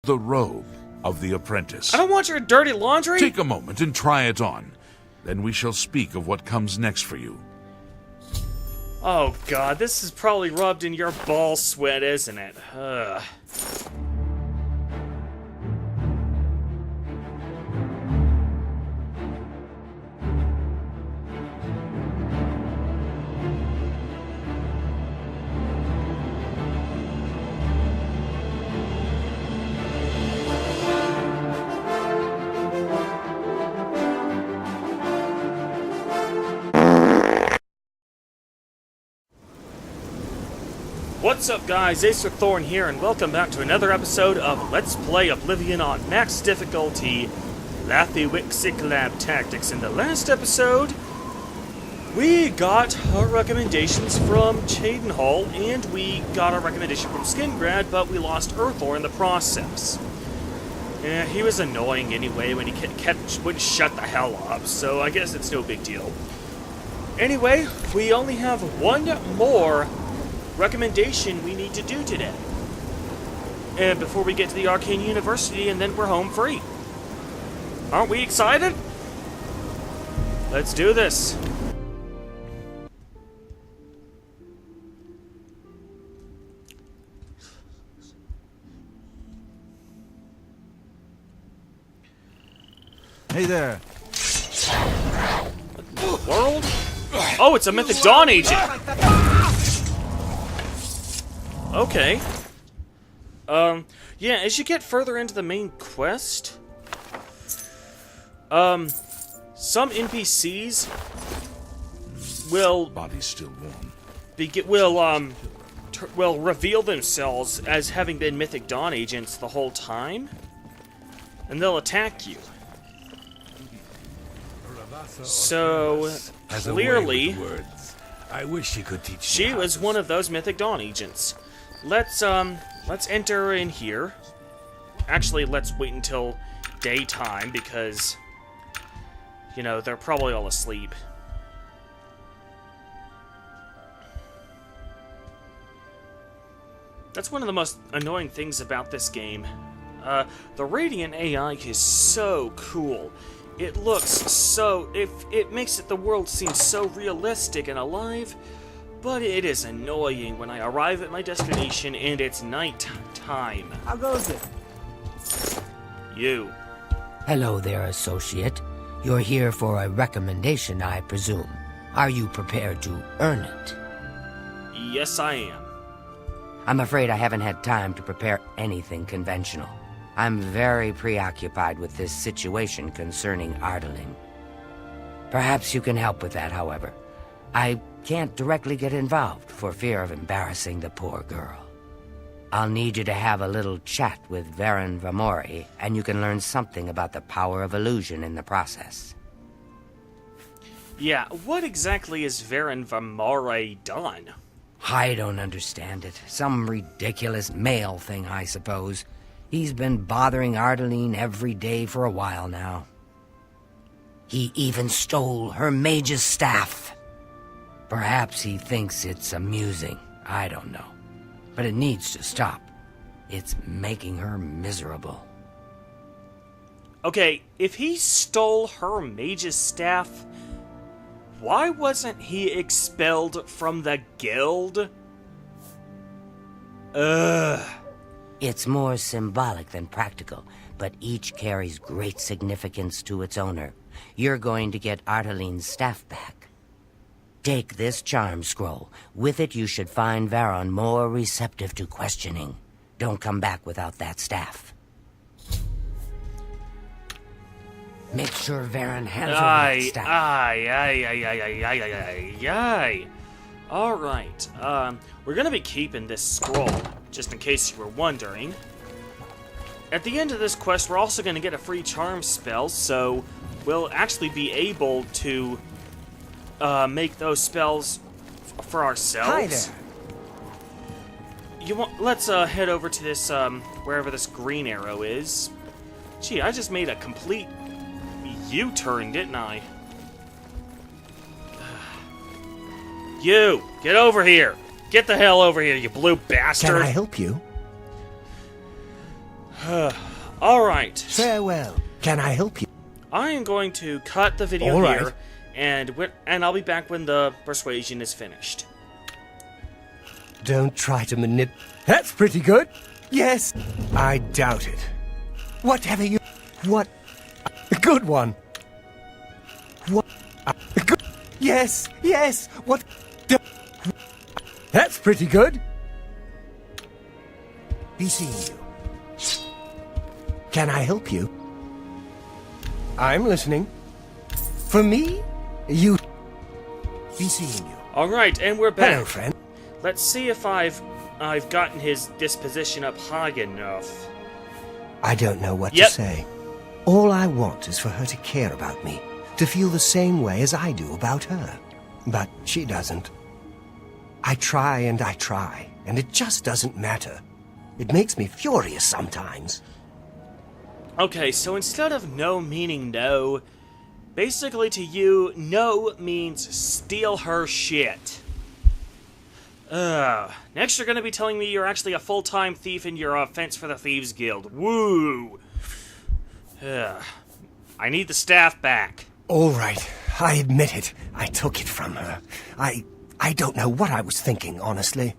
The robe of the apprentice. I don't want your dirty laundry! Take a moment and try it on. Then we shall speak of what comes next for you. Oh god, this is probably rubbed in your ball sweat, isn't it? Ugh. What's up guys, Acer Thorn here, and welcome back to another episode of Let's Play Oblivion on max difficulty, Lathiwixic Lab Tactics. In the last episode, we got our recommendations from Cheydinhal, and we got our recommendation from Skingrad, but we lost Earthor in the process. He was annoying anyway when he wouldn't shut the hell up, so I guess it's no big deal. Anyway, we only have one more recommendation we need to do today. And before we get to the Arcane University, and then we're home free. Aren't we excited? Let's do this. Hey there. World? Oh, it's a Mythic Dawn agent! Okay. Yeah, as you get further into the main quest, some NPCs will Body's still warm. will reveal themselves as having been Mythic Dawn agents the whole time, and they'll attack you. So clearly, I wish you could teach she was one of those Mythic Dawn agents. Let's enter in here. Actually, let's wait until daytime because, you know, they're probably all asleep. That's one of the most annoying things about this game. The Radiant AI is so cool. It looks so... It makes the world seem so realistic and alive. But it is annoying when I arrive at my destination and it's night time. How goes it? You. Hello there, associate. You're here for a recommendation, I presume. Are you prepared to earn it? Yes, I am. I'm afraid I haven't had time to prepare anything conventional. I'm very preoccupied with this situation concerning Ardaline. Perhaps you can help with that, however. I can't directly get involved for fear of embarrassing the poor girl. I'll need you to have a little chat with Varen Vamori, and you can learn something about the power of illusion in the process. Yeah, what exactly is Varen Vamori done? I don't understand it. Some ridiculous male thing, I suppose. He's been bothering Ardaline every day for a while now. He even stole her mage's staff. Perhaps he thinks it's amusing. I don't know. But it needs to stop. It's making her miserable. Okay, if he stole her mage's staff, why wasn't he expelled from the guild? Ugh. It's more symbolic than practical, but each carries great significance to its owner. You're going to get Ardaline's staff back. Take this charm scroll. With it, you should find Varon more receptive to questioning. Don't come back without that staff. Make sure Varon hands over that staff. Aye. Alright, we're gonna be keeping this scroll, just in case you were wondering. At the end of this quest, we're also gonna get a free charm spell, so we'll actually be able to make those spells for ourselves. Hi there. Let's head over to this wherever this green arrow is. Gee, I just made a complete U-turn, didn't I? You! Get over here! Get the hell over here, you blue bastard! Can I help you? Alright. Farewell. Can I help you? I am going to cut the video All here, right. and I'll be back when the persuasion is finished. Don't try to That's pretty good. Yes. I doubt it. Whatever you... What? A good one. What? A good... Yes, yes. What? That's pretty good. Be seeing you. Can I help you? I'm listening. For me, you... Be seeing you. Alright, and we're back. Hello, friend. Let's see if I've gotten his disposition up high enough. I don't know what Yep. to say. All I want is for her to care about me, to feel the same way as I do about her. But she doesn't. I try, and it just doesn't matter. It makes me furious sometimes. Okay, so instead of no meaning no, basically to you, no means steal her shit. Next you're gonna be telling me you're actually a full-time thief and you're a fence for the Thieves Guild. Woo! I need the staff back. All right, I admit it. I took it from her. I don't know what I was thinking, honestly.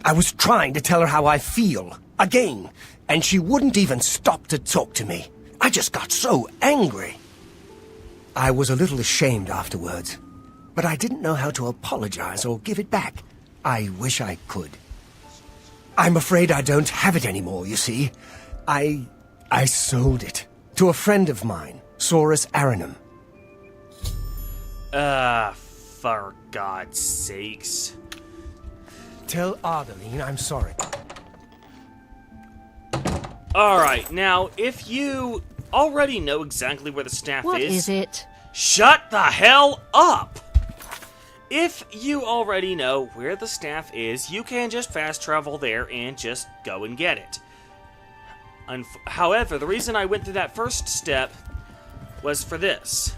I was trying to tell her how I feel, again, and she wouldn't even stop to talk to me. I just got so angry. I was a little ashamed afterwards, but I didn't know how to apologize or give it back. I wish I could. I'm afraid I don't have it anymore, you see. I sold it to a friend of mine, Saurus Aranum. For God's sakes. Tell Ardeline I'm sorry. Alright, now, if you already know exactly where the staff What is... is it? Shut the hell up! If you already know where the staff is, you can just fast travel there and just go and get it. However, the reason I went through that first step was for this.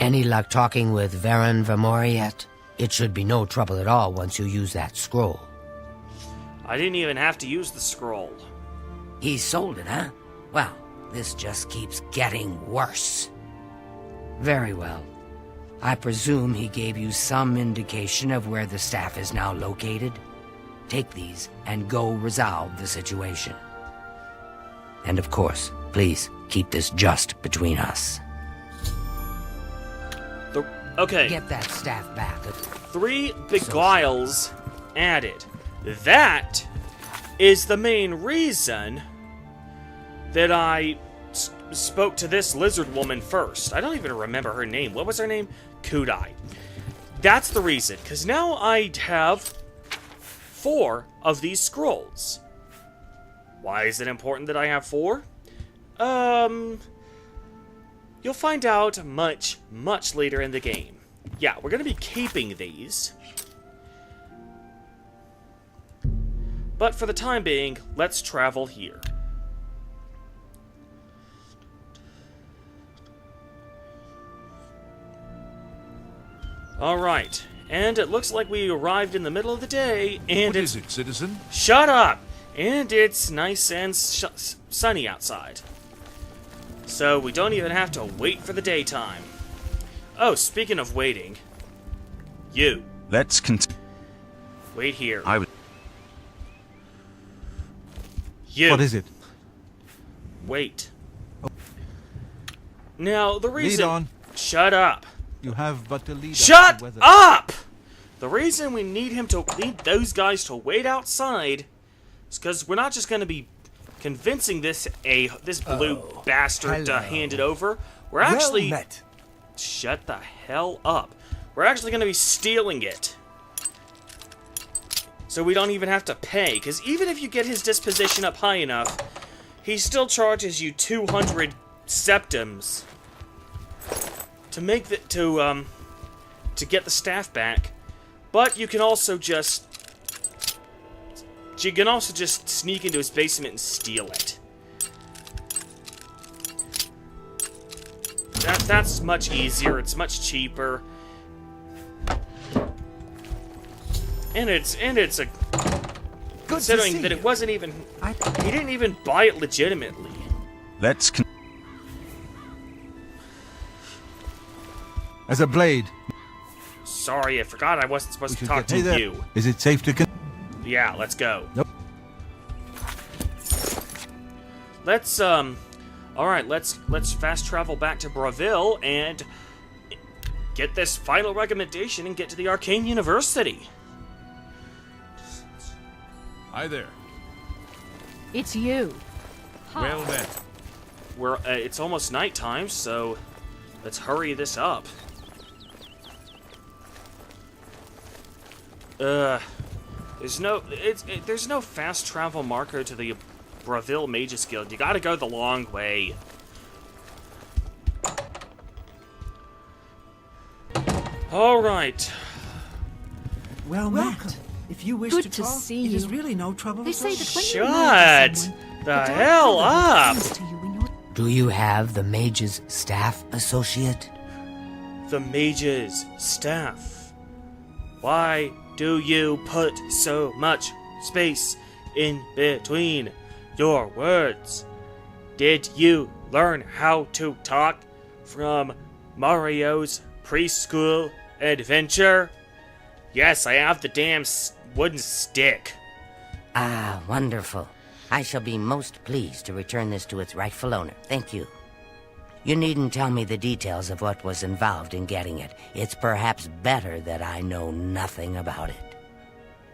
Any luck talking with Varen Vermori yet? It should be no trouble at all once you use that scroll. I didn't even have to use the scroll. He sold it, huh? Well, this just keeps getting worse. Very well. I presume he gave you some indication of where the staff is now located? Take these and go resolve the situation. And of course, please keep this just between us. Okay. Get that staff back. 3 beguiles added. That is the main reason that I spoke to this lizard woman first. I don't even remember her name. What was her name? Kudai. That's the reason, because now I have 4 of these scrolls. Why is it important that I have 4? You'll find out much, much later in the game. Yeah, we're going to be keeping these. But for the time being, let's travel here. Alright, and it looks like we arrived in the middle of the day, and What it's... is it, citizen? Shut up! And it's nice and sunny outside. So we don't even have to wait for the daytime. Oh, speaking of waiting... You. Let's continue. Wait here. You. What is it? Wait. Now, the reason... Lead on. Shut up! You have but to lead us Shut to weather. up! The reason we need those guys to wait outside is because we're not just going to be convincing this blue bastard to hello. hand it over. We're actually... Well met. Shut the hell up. We're actually going to be stealing it. So we don't even have to pay, because even if you get his disposition up high enough, he still charges you 200 septims to make the to get the staff back. But you can also just sneak into his basement and steal it. That's much easier. It's much cheaper. And it's a considering that it wasn't even... He didn't even buy it legitimately. Let's As a blade. Sorry, I forgot I wasn't supposed to talk to Hey there. you. Is it safe to Yeah, let's go. Nope. Let's, alright, let's fast travel back to Braville and get this final recommendation and get to the Arcane University. Hi there. It's you. Well met. It's almost nighttime, so let's hurry this up. There's no fast travel marker to the Braville Mages Guild. You gotta go the long way. Alright. Well Welcome. met. If you wish Good to to talk, see it is you. really no trouble They at say all. that when Shut you murder someone, the dark hell element up! comes to you in your Do you have the mage's staff, associate? The Mage's staff. Why do you put so much space in between your words? Did you learn how to talk from Mario's preschool adventure? Yes, I have the damn wooden stick. Ah, wonderful. I shall be most pleased to return this to its rightful owner. Thank you. You needn't tell me the details of what was involved in getting it. It's perhaps better that I know nothing about it.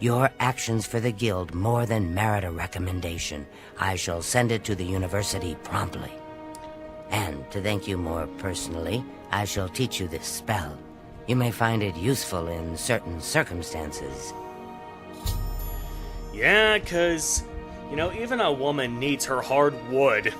Your actions for the guild more than merit a recommendation. I shall send it to the university promptly. And to thank you more personally, I shall teach you this spell. You may find it useful in certain circumstances. Yeah, 'cause, you know, even a woman needs her hard wood.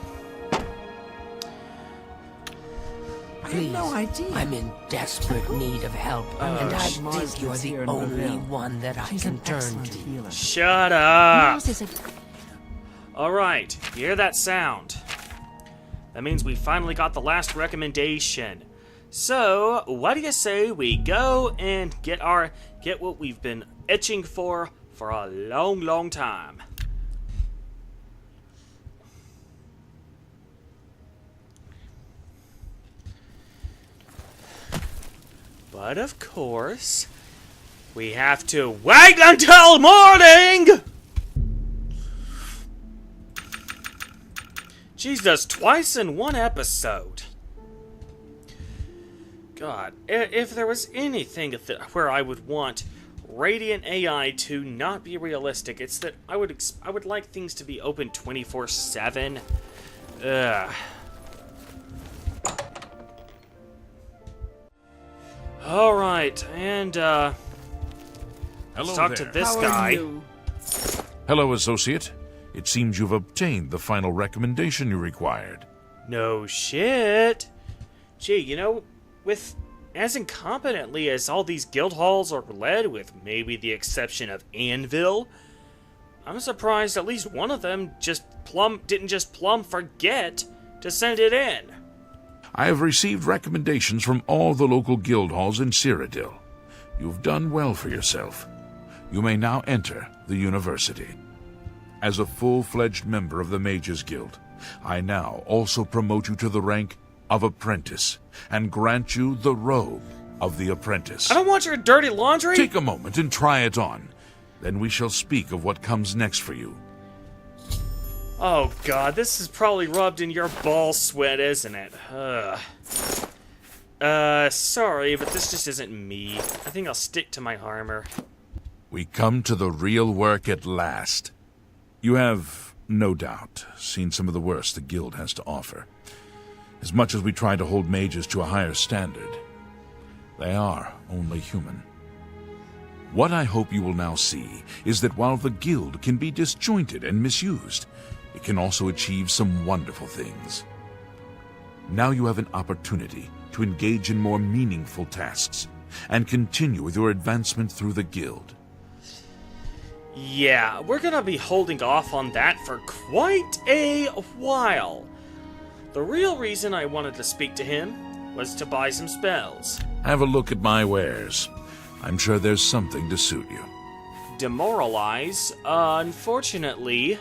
I had no idea. I'm in desperate need of help, and I Mars think you're lives here the in only Braville. one that I She's can an turn excellent to. healer. Shut up! Mars is a Alright, you hear that sound? That means we finally got the last recommendation. So, what do you say we go and get what we've been itching for a long, long time? But of course, we have to wait until morning! She's does twice in one episode. God, if there was anything where I would want Radiant AI to not be realistic, it's that I would like things to be open 24/7. Ugh. All right, and Hello let's talk there. to this How guy. are you? Hello, associate. It seems you've obtained the final recommendation you required. No shit. Gee, you know, with as incompetently as all these guild halls are led, with maybe the exception of Anvil, I'm surprised at least one of them didn't just plumb forget to send it in. I have received recommendations from all the local guild halls in Cyrodiil. You've done well for yourself. You may now enter the university. As a full-fledged member of the Mages Guild, I now also promote you to the rank of apprentice and grant you the robe of the apprentice. I don't want your dirty laundry. Take a moment and try it on. Then we shall speak of what comes next for you. Oh god, this is probably rubbed in your ball sweat, isn't it? Sorry, but this just isn't me. I think I'll stick to my armor. We come to the real work at last. You have, no doubt, seen some of the worst the guild has to offer. As much as we try to hold mages to a higher standard, they are only human. What I hope you will now see is that while the guild can be disjointed and misused, it can also achieve some wonderful things. Now you have an opportunity to engage in more meaningful tasks and continue with your advancement through the guild. Yeah, we're gonna be holding off on that for quite a while. The real reason I wanted to speak to him was to buy some spells. Have a look at my wares. I'm sure there's something to suit you. demoralize. Unfortunately...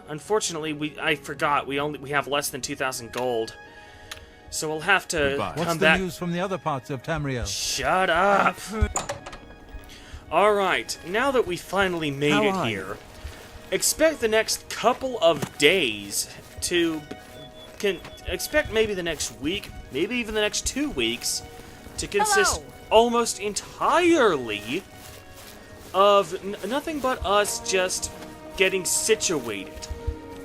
Unfortunately, I forgot, we have less than 2,000 gold. So we'll have to Goodbye. What's come the back... news from the other parts of Tamriel? Shut up! Alright, now that we finally made How it are here, expect the next couple of days to... expect maybe the next week, maybe even the next 2 weeks, to consist Hello. almost entirely of nothing but us just getting situated.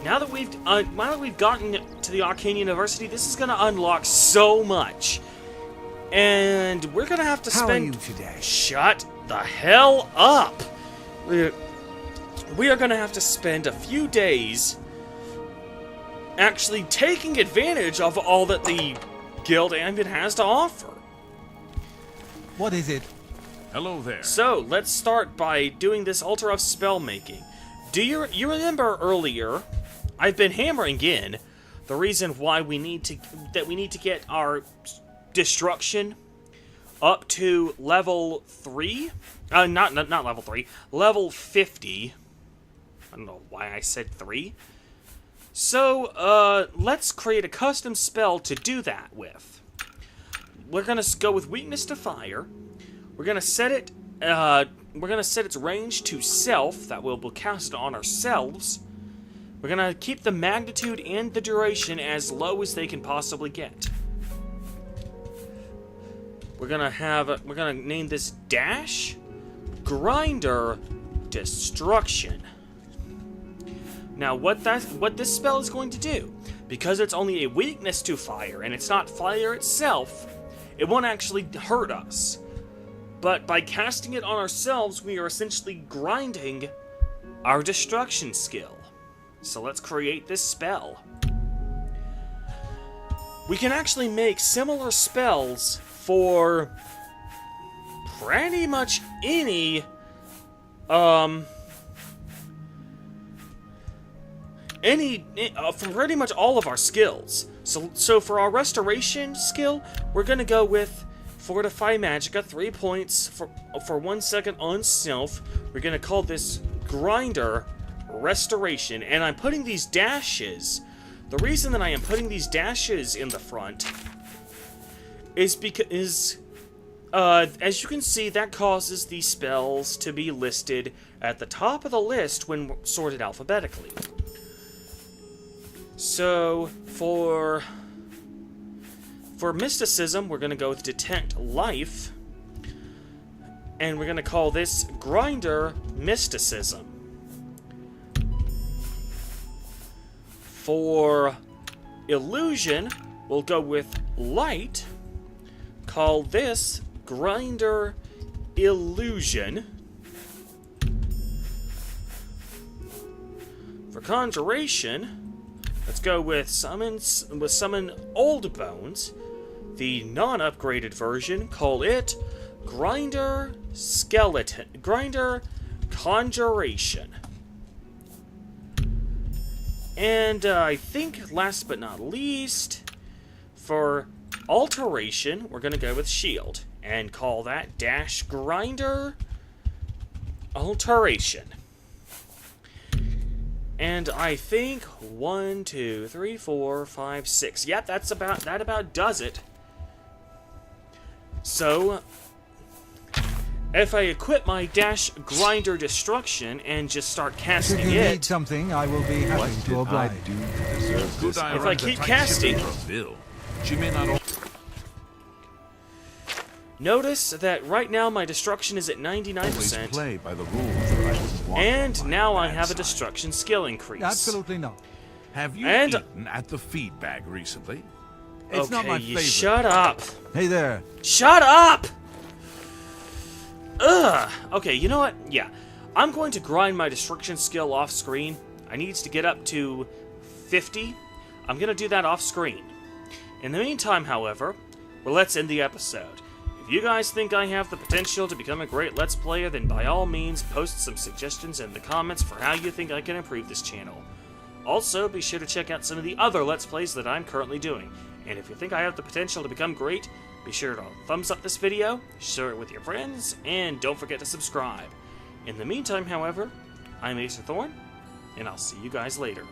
Now that we've gotten to the Arcane University, this is going to unlock so much. And we're going to have to How spend... are you today? Shut the hell up! We are going to have to spend a few days actually taking advantage of all that the Guild Ambit has to offer. What is it? Hello there. So, let's start by doing this altar of spell making. Do you remember earlier, I've been hammering in the reason why we need to get our destruction up to level 3? Not level 3, level 50. I don't know why I said 3. So, let's create a custom spell to do that with. We're gonna go with weakness to fire. We're gonna set it. We're gonna set its range to self. That will cast it on ourselves. We're gonna keep the magnitude and the duration as low as they can possibly get. We're gonna name this Dash Grinder Destruction. Now, what this spell is going to do, because it's only a weakness to fire and it's not fire itself, it won't actually hurt us. But by casting it on ourselves, we are essentially grinding our destruction skill. So let's create this spell. We can actually make similar spells for pretty much any, for pretty much all of our skills. So for our restoration skill, we're gonna go with Fortify Magicka, 3 points for 1 second on self. We're gonna call this Grinder Restoration, and I'm putting these dashes. The reason that I am putting these dashes in the front is because, as you can see, that causes these spells to be listed at the top of the list when sorted alphabetically. So, for mysticism, we're going to go with Detect Life, and we're going to call this Grinder Mysticism. For illusion, we'll go with Light, call this Grinder Illusion. For conjuration, let's go with summon Old Bones. The non-upgraded version, call it Grinder Conjuration. And I think last but not least, for alteration, we're going to go with Shield and call that Dash Grinder Alteration. And I think 1, 2, 3, 4, 5, 6. Yep, that about does it. So, if I equip my Dash Grinder Destruction and just start casting If you need it, something, I will be happy to oblige. Good eye if I runs a keep tight casting, ship for a bill. She may not. notice that right now my destruction is at Always 99%, play by the rules that I wouldn't want and on my now I bad have a side. destruction skill increase. Absolutely not. Have you And- eaten at the feed bag recently? It's not my you favorite. shut up. Hey there. Shut up! Ugh. Okay, you know what? Yeah. I'm going to grind my destruction skill off screen. I need to get up to 50. I'm going to do that off screen. In the meantime, however, well, let's end the episode. If you guys think I have the potential to become a great Let's Player, then by all means, post some suggestions in the comments for how you think I can improve this channel. Also, be sure to check out some of the other Let's Plays that I'm currently doing. And if you think I have the potential to become great, Be sure to thumbs up this video, share it with your friends, and don't forget to subscribe. In the meantime, however, I'm Acer Thorn, and I'll see you guys later.